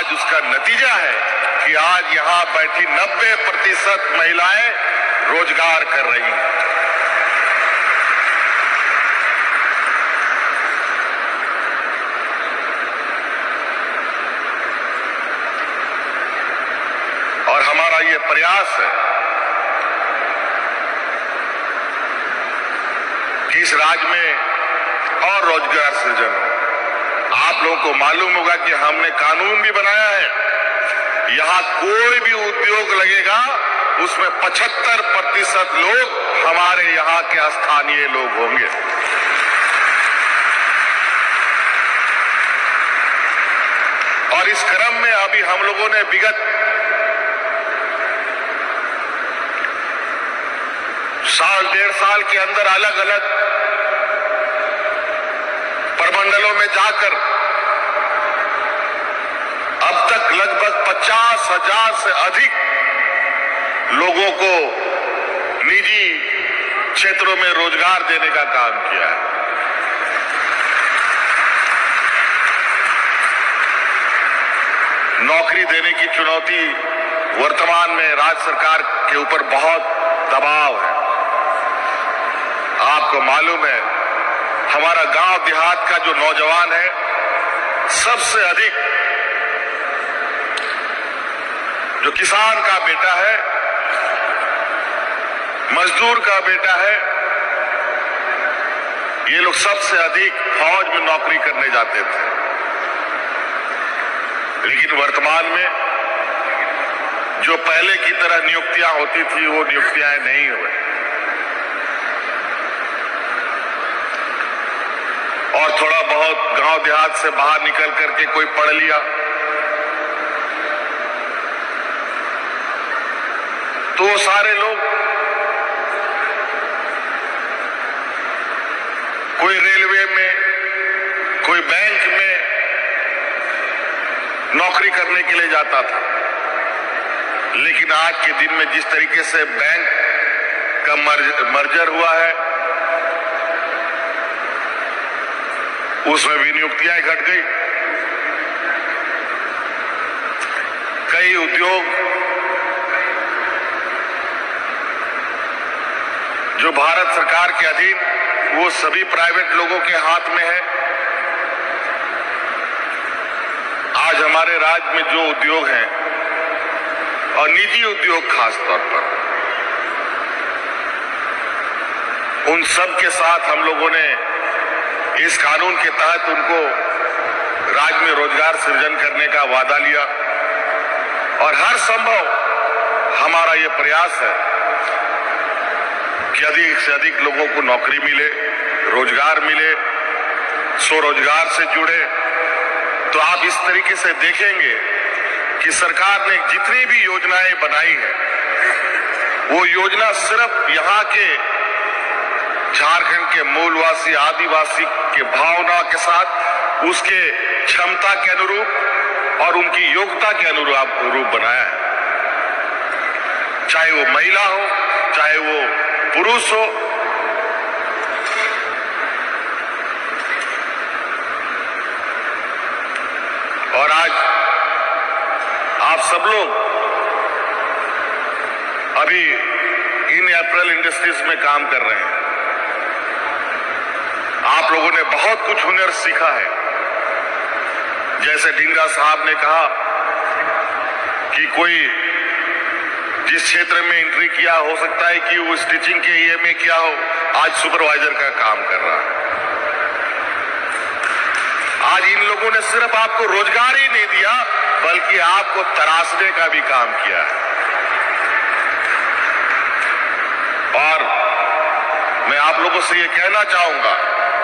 आज उसका नतीजा है कि आज यहां बैठी 90% महिलाएं रोजगार कर रही हैं। और हमारा ये प्रयास है कि इस राज्य में और रोजगार सृजन हो। आप लोगों को मालूम होगा कि हमने कानून भी बनाया है, यहां कोई भी उद्योग लगेगा उसमें 75% लोग हमारे यहां के स्थानीय लोग होंगे। और इस क्रम में अभी हम लोगों ने विगत साल 1.5 साल के अंदर अलग अलग प्रमंडलों में जाकर अब तक लगभग 50,000 से अधिक लोगों को निजी क्षेत्रों में रोजगार देने का काम किया है। नौकरी देने की चुनौती वर्तमान में राज्य सरकार के ऊपर बहुत दबाव है। आपको मालूम है हमारा गांव देहात का जो नौजवान है सबसे अधिक जो किसान का बेटा है, मजदूर का बेटा है, ये लोग सबसे अधिक फौज में नौकरी करने जाते थे। लेकिन वर्तमान में जो पहले की तरह नियुक्तियां होती थी वो नियुक्तियां नहीं हुई। और थोड़ा बहुत गांव देहात से बाहर निकल करके कोई पढ़ लिया तो वो सारे लोग कोई रेलवे में, कोई बैंक में नौकरी करने के लिए जाता था। लेकिन आज के दिन में जिस तरीके से बैंक का मर्जर हुआ है उसमें भी नियुक्तियां घट गई। कई उद्योग जो भारत सरकार के अधीन वो सभी प्राइवेट लोगों के हाथ में है। आज हमारे राज्य में जो उद्योग हैं और निजी उद्योग खास तौर पर, उन सब के साथ हम लोगों ने इस कानून के तहत उनको राज्य में रोजगार सृजन करने का वादा लिया। और हर संभव हमारा ये प्रयास है कि अधिक से अधिक लोगों को नौकरी मिले, रोजगार मिले, स्वरोजगार से जुड़े। तो आप इस तरीके से देखेंगे कि सरकार ने जितनी भी योजनाएं बनाई है वो योजना सिर्फ यहाँ के झारखंड के मूलवासी आदिवासी के भावना के साथ उसके क्षमता के अनुरूप और उनकी योग्यता के अनुरूप बनाया है। चाहे वो महिला हो, चाहे वो पुरुष हो। और आज आप सब लोग अभी इन अप्रैल इंडस्ट्रीज में काम कर रहे हैं। आप लोगों ने बहुत कुछ हुनर सीखा है। जैसे ढींगरा साहब ने कहा कि कोई जिस क्षेत्र में एंट्री किया हो सकता है कि वो स्टिचिंग के ये में किया हो, आज सुपरवाइजर का काम कर रहा है। आज इन लोगों ने सिर्फ आपको रोजगार ही नहीं दिया बल्कि आपको तराशने का भी काम किया है। और मैं आप लोगों से ये कहना चाहूंगा,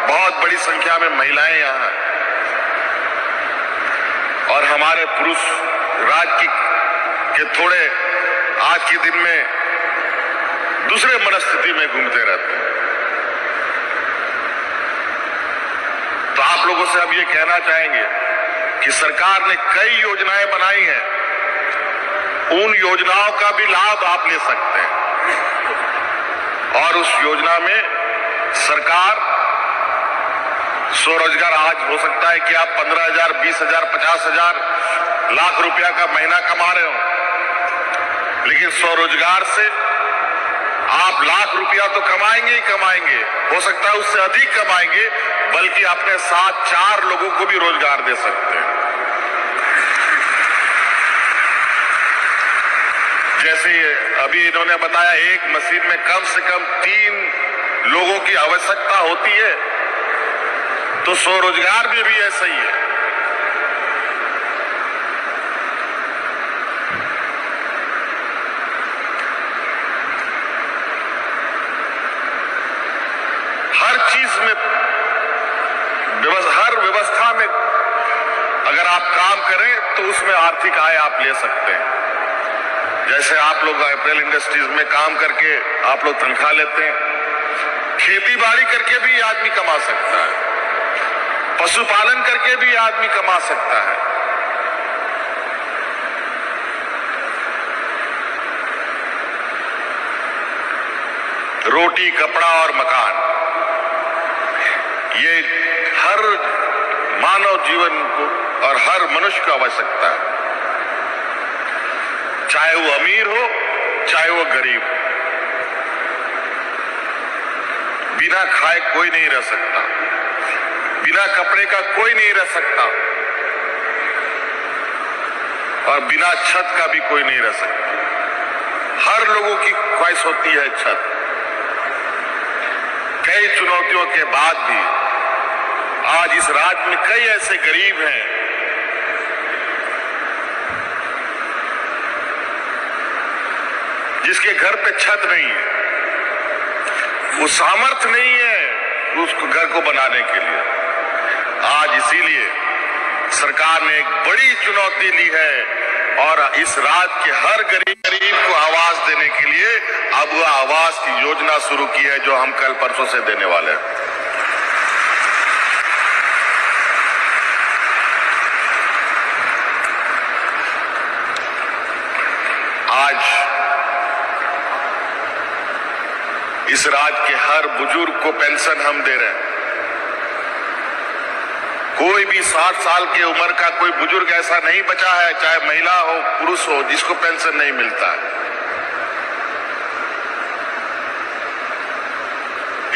बहुत बड़ी संख्या में महिलाएं यहां हैं और हमारे पुरुष राज्य के थोड़े आज के दिन में दूसरे मनस्थिति में घूमते रहते हैं। तो आप लोगोसे हम ये कहना चाहेंगे कि सरकार ने कई योजनाएं बनाई हैं, उन योजनाओं का भी लाभ आप ले सकते हैं। और उस योजना में सरकार स्वरोजगार आज हो सकता है कि आप 15,000, 20,000, 50,000 लाख रुपया का महीना कमा रहे हो, लेकिन स्वरोजगार से आप लाख रुपया तो कमाएंगे ही कमाएंगे, हो सकता है उससे अधिक कमाएंगे, बल्कि अपने साथ 4 लोगों को भी रोजगार दे सकते हैं। जैसे अभी इन्होंने बताया, एक मशीन में कम से कम 3 लोगों की आवश्यकता होती है, तो स्वरोजगार में भी ऐसा ही है। हर चीज में, हर व्यवस्था में अगर आप काम करें तो उसमें आर्थिक आय आप ले सकते हैं। जैसे आप लोग अप्रैल इंडस्ट्रीज में काम करके आप लोग तनख्वाह लेते हैं, खेती बाड़ी करके भी आदमी कमा सकता है, पशुपालन करके भी आदमी कमा सकता है। रोटी, कपड़ा और मकान, ये हर मानव जीवन को और हर मनुष्य को आवश्यकता है, चाहे वो अमीर हो चाहे वो गरीब। बिना खाए कोई नहीं रह सकता, बिना कपड़े का कोई नहीं रह सकता, और बिना छत का भी कोई नहीं रह सकता। हर लोगों की ख्वाहिश होती है छत। कई चुनौतियों के बाद भी आज इस राज्य में कई ऐसे गरीब हैं जिसके घर पे छत नहीं है, वो सामर्थ्य नहीं है उस घर को बनाने के लिए। आज इसीलिए सरकार ने एक बड़ी चुनौती ली है और इस राज्य के हर गरीब को आवास देने के लिए अब वह आवास की योजना शुरू की है, जो हम कल परसों से देने वाले हैं। आज इस राज्य के हर बुजुर्ग को पेंशन हम दे रहे हैं। कोई भी 60 साल की उम्र का कोई बुजुर्ग ऐसा नहीं बचा है, चाहे महिला हो पुरुष हो, जिसको पेंशन नहीं मिलता है।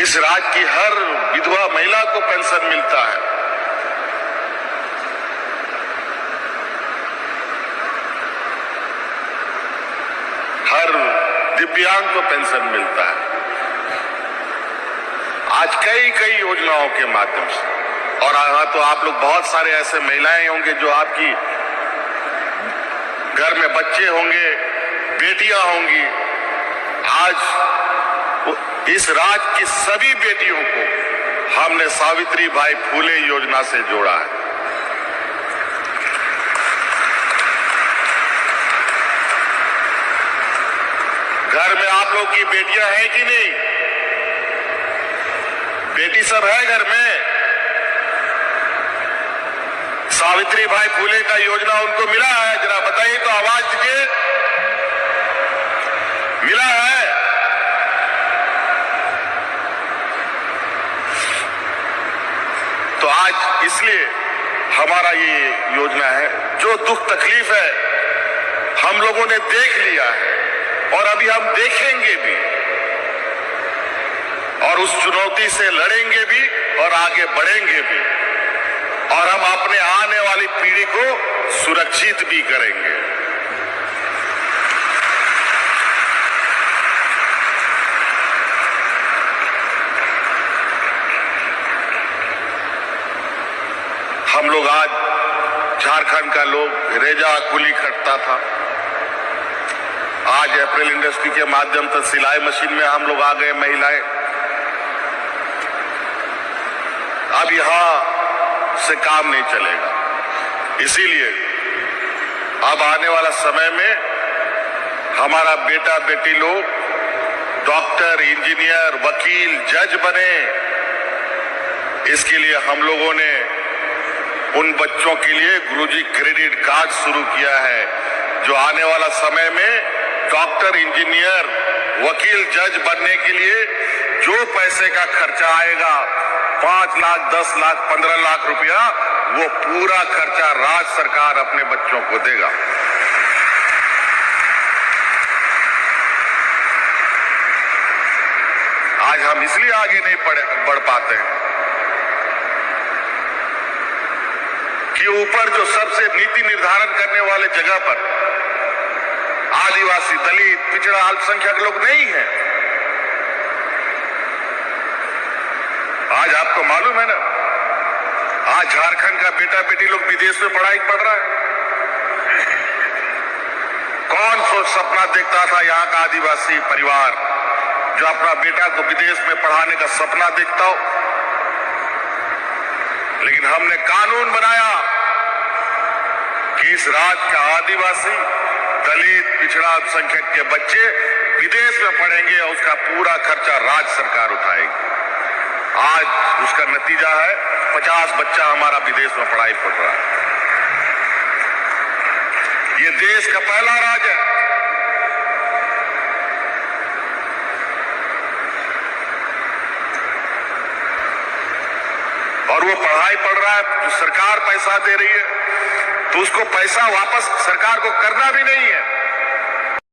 इस राज्य की हर विधवा महिला को पेंशन मिलता है। हर दिव्यांग को पेंशन मिलता है। आज कई योजनाओं के माध्यम से, और यहाँ तो आप लोग बहुत सारे ऐसे महिलाएं होंगे जो आपकी घर में बच्चे होंगे, बेटियां होंगी। आज इस राज्य की सभी बेटियों को हमने सावित्री बाई फुले योजना से जोड़ा है। घर में आप लोग की बेटियां हैं कि नहीं? बेटी सब है घर में? सावित्री बाई फुले का योजना उनको मिला है? जरा बताइए तो, आवाज दीजिए। मिला है? तो आज इसलिए हमारा ये योजना है, जो दुख तकलीफ है हम लोगों ने देख लिया है और अभी हम देखेंगे भी, और उस चुनौती से लड़ेंगे भी और आगे बढ़ेंगे भी, और हम अपने आने वाली पीढ़ी को सुरक्षित भी करेंगे। हम लोग आज झारखंड का लोग रेजा कुली खटता था, आज अप्रैल इंडस्ट्री के माध्यम से सिलाई मशीन में हम लोग आ गए, महिलाएं। अब यहां से काम नहीं चलेगा, इसीलिए अब आने वाला समय में हमारा बेटा बेटी लोग डॉक्टर, इंजीनियर, वकील, जज बने। इसके लिए हम लोगों ने उन बच्चों के लिए गुरुजी क्रेडिट कार्ड शुरू किया है, जो आने वाला समय में डॉक्टर, इंजीनियर, वकील, जज बनने के लिए जो पैसे का खर्चा आएगा, 5 लाख, 10 लाख, 15 लाख रुपया, वो पूरा खर्चा राज्य सरकार अपने बच्चों को देगा। आज हम इसलिए आगे नहीं बढ़ पाते हैं कि ऊपर जो सबसे नीति निर्धारण करने वाले जगह पर आदिवासी, दलित, पिछड़ा, अल्पसंख्यक लोग नहीं हैं। आज आपको मालूम है ना, आज झारखंड का बेटा बेटी लोग विदेश में पढ़ाई पढ़ रहा है। कौन सोच सपना देखता था यहाँ का आदिवासी परिवार जो अपना बेटा को विदेश में पढ़ाने का सपना देखता हो। लेकिन हमने कानून बनाया कि इस राज्य का आदिवासी, दलित, पिछड़ा, अल्पसंख्यक के बच्चे विदेश में पढ़ेंगे और उसका पूरा खर्चा राज्य सरकार उठाएगी। आज उसका नतीजा है 50 बच्चा हमारा विदेश में पढ़ाई पढ़ रहा है। ये देश का पहला राज्य है और वो पढ़ाई पढ़ रहा है, जो सरकार पैसा दे रही है तो उसको पैसा वापस सरकार को करना भी नहीं है।